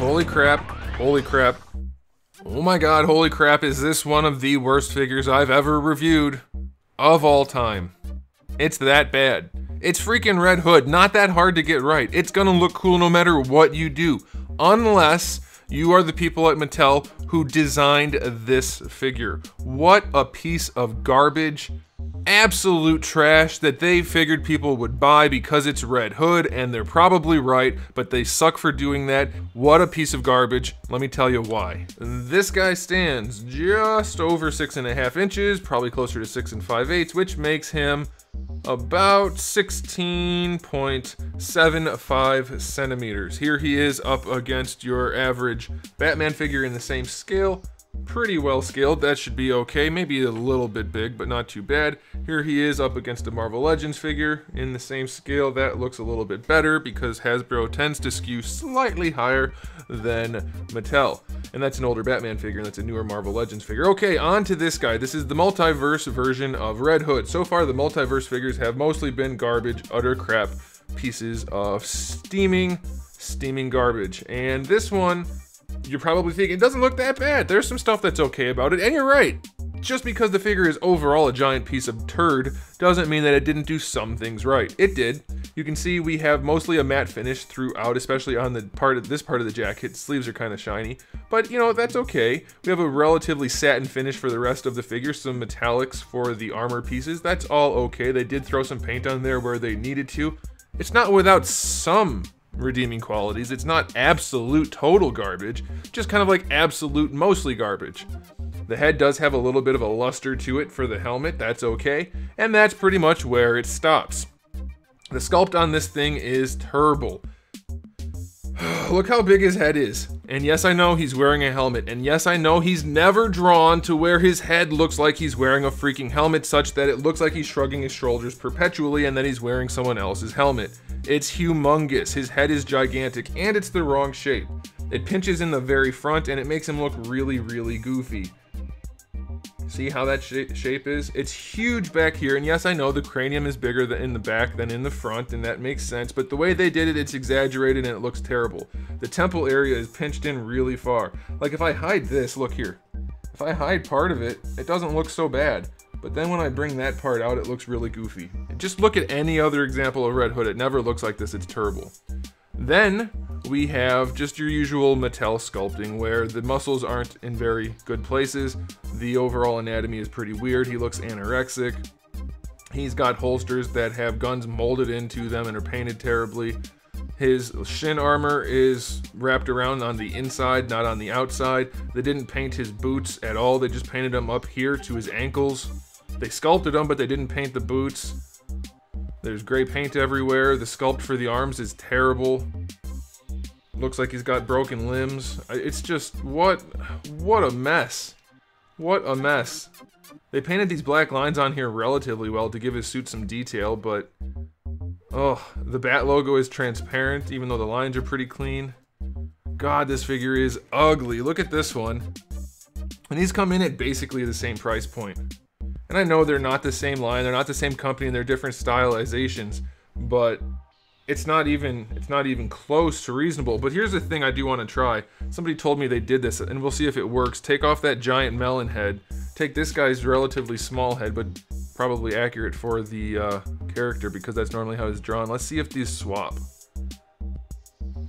Holy crap. Holy crap. Oh my god, holy crap, is this one of the worst figures I've ever reviewed of all time. It's that bad. It's freaking Red Hood, not that hard to get right. It's gonna look cool no matter what you do, unless you are the people at Mattel who designed this figure. What a piece of garbage. Absolute trash that they figured people would buy because it's Red Hood, and they're probably right, but they suck for doing that. What a piece of garbage. Let me tell you why. This guy stands just over 6.5 inches, probably closer to 6 5/8, which makes him about 16.75 centimeters. Here he is up against your average Batman figure in the same scale. Pretty well scaled, that should be okay. Maybe a little bit big, but not too bad. Here he is up against a Marvel Legends figure in the same scale. That looks a little bit better because Hasbro tends to skew slightly higher than Mattel. And that's an older Batman figure, and that's a newer Marvel Legends figure. Okay, on to this guy. This is the multiverse version of Red Hood. So far, the multiverse figures have mostly been garbage, utter crap, pieces of steaming garbage. And this one, you're probably thinking, it doesn't look that bad. There's some stuff that's okay about it, and you're right. Just because the figure is overall a giant piece of turd doesn't mean that it didn't do some things right. It did. You can see we have mostly a matte finish throughout, especially on the this part of the jacket. Sleeves are kind of shiny, but you know, that's okay. We have a relatively satin finish for the rest of the figure, some metallics for the armor pieces. That's all okay. They did throw some paint on there where they needed to. It's not without some redeeming qualities. It's not absolute total garbage, just kind of like absolute mostly garbage. The head does have a little bit of a luster to it for the helmet, that's okay, and that's pretty much where it stops. The sculpt on this thing is terrible. Look how big his head is. And yes, I know he's wearing a helmet, and yes, I know he's never drawn to where his head looks like he's wearing a freaking helmet such that it looks like he's shrugging his shoulders perpetually and that he's wearing someone else's helmet. It's humongous. His head is gigantic, and it's the wrong shape. It pinches in the very front, and it makes him look really, really goofy. See how that shape is? It's huge back here, and yes, I know the cranium is bigger in the back than in the front, and that makes sense, but the way they did it, it's exaggerated and it looks terrible. The temple area is pinched in really far. Like if I hide this, look here. If I hide part of it, it doesn't look so bad. But then when I bring that part out, it looks really goofy. Just look at any other example of Red Hood. It never looks like this. It's terrible. Then we have just your usual Mattel sculpting where the muscles aren't in very good places. The overall anatomy is pretty weird. He looks anorexic. He's got holsters that have guns molded into them and are painted terribly. His shin armor is wrapped around on the inside, not on the outside. They didn't paint his boots at all. They just painted them up here to his ankles. They sculpted them, but they didn't paint the boots. There's gray paint everywhere. The sculpt for the arms is terrible. Looks like he's got broken limbs. It's just, what a mess. What a mess. They painted these black lines on here relatively well to give his suit some detail, but oh, the Bat logo is transparent even though the lines are pretty clean. God, this figure is ugly. Look at this one. And these come in at basically the same price point. And I know they're not the same line, they're not the same company, and they're different stylizations, but it's not even close to reasonable. But here's the thing I do want to try. Somebody told me they did this, and we'll see if it works. Take off that giant melon head. Take this guy's relatively small head, but probably accurate for the character because that's normally how it's drawn. Let's see if these swap.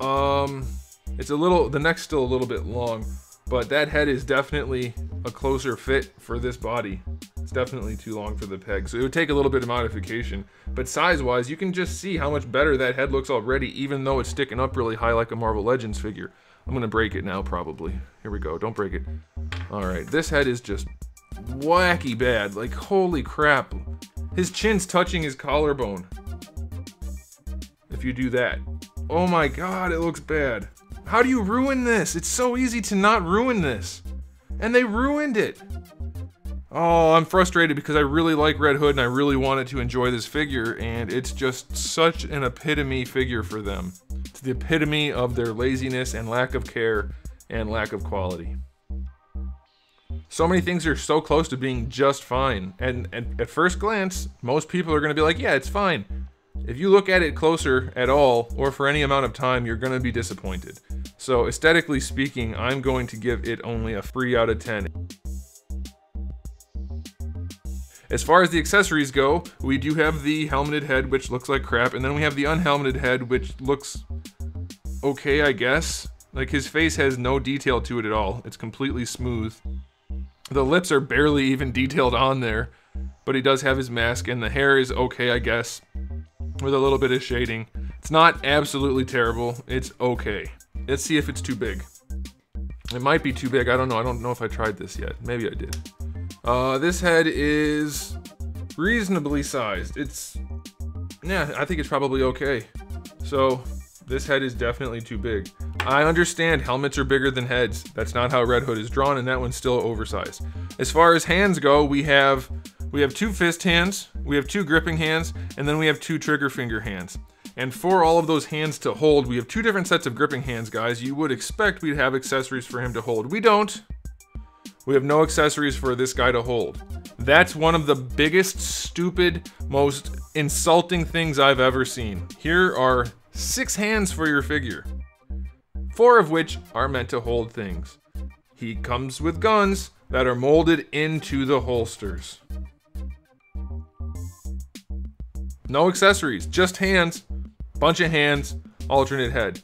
It's a little, the neck's still a little bit long, but that head is definitely a closer fit for this body. It's definitely too long for the peg, so it would take a little bit of modification. But size-wise, you can just see how much better that head looks already, even though it's sticking up really high like a Marvel Legends figure. I'm gonna break it now, probably. Here we go, don't break it. Alright, this head is just wacky bad, like holy crap. His chin's touching his collarbone. If you do that. Oh my god, it looks bad. How do you ruin this? It's so easy to not ruin this. And they ruined it. Oh, I'm frustrated because I really like Red Hood and I really wanted to enjoy this figure, and it's just such an epitome figure for them. It's the epitome of their laziness and lack of care and lack of quality. So many things are so close to being just fine, and at first glance, most people are going to be like, yeah, it's fine. If you look at it closer at all, or for any amount of time, you're going to be disappointed. So aesthetically speaking, I'm going to give it only a 3 out of 10. As far as the accessories go, we do have the helmeted head, which looks like crap, and then we have the unhelmeted head, which looks okay, I guess. Like, his face has no detail to it at all. It's completely smooth. The lips are barely even detailed on there, but he does have his mask, and the hair is okay, I guess, with a little bit of shading. It's not absolutely terrible. It's okay. Let's see if it's too big. It might be too big. I don't know. I don't know if I tried this yet. Maybe I did. This head is reasonably sized. Yeah, I think it's probably okay. So this head is definitely too big. I understand helmets are bigger than heads. That's not how Red Hood is drawn, and that one's still oversized. As far as hands go, we have 2 fist hands, we have 2 gripping hands, and then we have 2 trigger finger hands. And for all of those hands to hold, we have 2 different sets of gripping hands, guys. You would expect we'd have accessories for him to hold. We don't. We have no accessories for this guy to hold. That's one of the biggest, stupid, most insulting things I've ever seen. Here are 6 hands for your figure, 4 of which are meant to hold things. He comes with guns that are molded into the holsters. No accessories, just hands, bunch of hands, alternate head.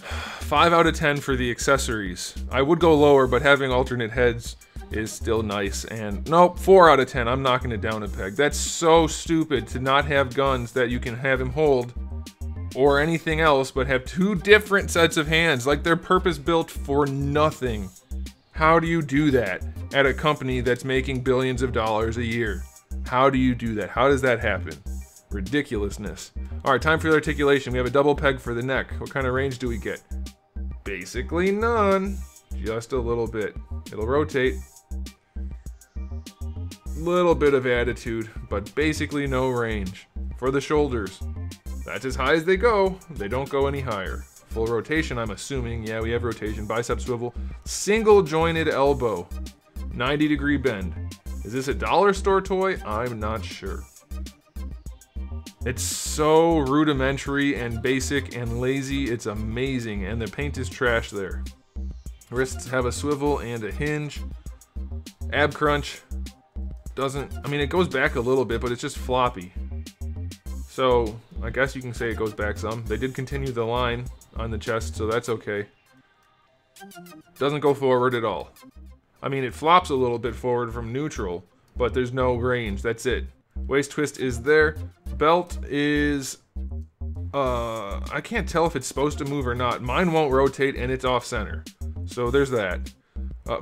5 out of 10 for the accessories. I would go lower, but having alternate heads is still nice. And nope, 4 out of 10. I'm knocking it down a peg. That's so stupid to not have guns that you can have him hold or anything else, but have 2 different sets of hands. Like, they're purpose built for nothing. How do you do that at a company that's making billions of dollars a year? How do you do that? How does that happen? Ridiculousness. All right, time for the articulation. We have a double peg for the neck. What kind of range do we get? Basically none. Just a little bit. It'll rotate. Little bit of attitude, but basically no range. For the shoulders, that's as high as they go. They don't go any higher. Full rotation, I'm assuming. Yeah, we have rotation. Bicep swivel. Single jointed elbow. 90-degree bend. Is this a dollar store toy? I'm not sure. It's so rudimentary and basic and lazy, it's amazing, and the paint is trash there. Wrists have a swivel and a hinge. Ab crunch doesn't, I mean, it goes back a little bit, but it's just floppy. So I guess you can say it goes back some. They did continue the line on the chest, so that's okay. Doesn't go forward at all. I mean, it flops a little bit forward from neutral, but there's no range, that's it. Waist twist is there. Belt is, I can't tell if it's supposed to move or not. Mine won't rotate and it's off center. So there's that.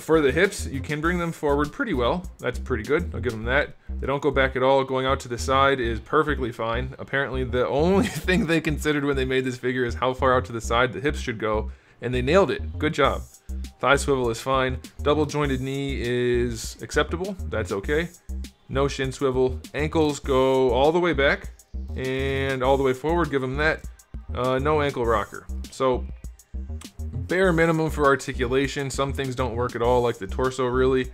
For the hips, you can bring them forward pretty well. That's pretty good, I'll give them that. They don't go back at all. Going out to the side is perfectly fine. Apparently the only thing they considered when they made this figure is how far out to the side the hips should go, and they nailed it. Good job. Thigh swivel is fine. Double jointed knee is acceptable. That's okay. No shin swivel. Ankles go all the way back and all the way forward. Give them that. No ankle rocker. So bare minimum for articulation. Some things don't work at all, like the torso really.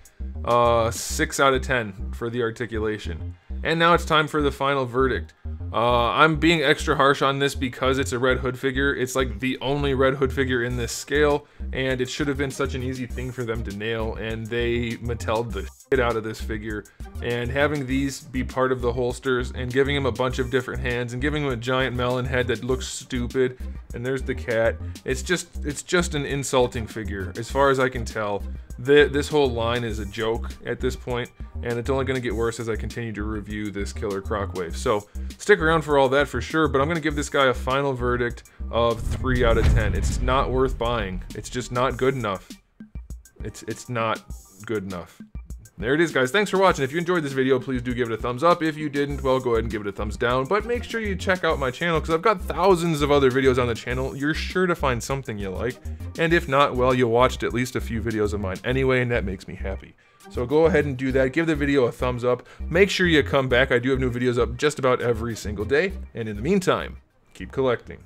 6 out of 10 for the articulation. And now it's time for the final verdict. I'm being extra harsh on this because it's a Red Hood figure. It's like the only Red Hood figure in this scale, and it should have been such an easy thing for them to nail, and they Mattel'd the shit out of this figure. And having these be part of the holsters and giving him a bunch of different hands and giving him a giant melon head that looks stupid, and there's the cat. It's just an insulting figure as far as I can tell. This whole line is a joke at this point, and it's only going to get worse as I continue to review this Killer Croc Wave. So stick around for all that for sure, but I'm going to give this guy a final verdict of 3 out of 10. It's not worth buying. It's just not good enough. It's not good enough. There it is, guys. Thanks for watching. If you enjoyed this video, please do give it a thumbs up. If you didn't, well, go ahead and give it a thumbs down. But make sure you check out my channel, because I've got thousands of other videos on the channel. You're sure to find something you like. And if not, well, you watched at least a few videos of mine anyway, and that makes me happy. So go ahead and do that. Give the video a thumbs up. Make sure you come back. I do have new videos up just about every single day. And in the meantime, keep collecting.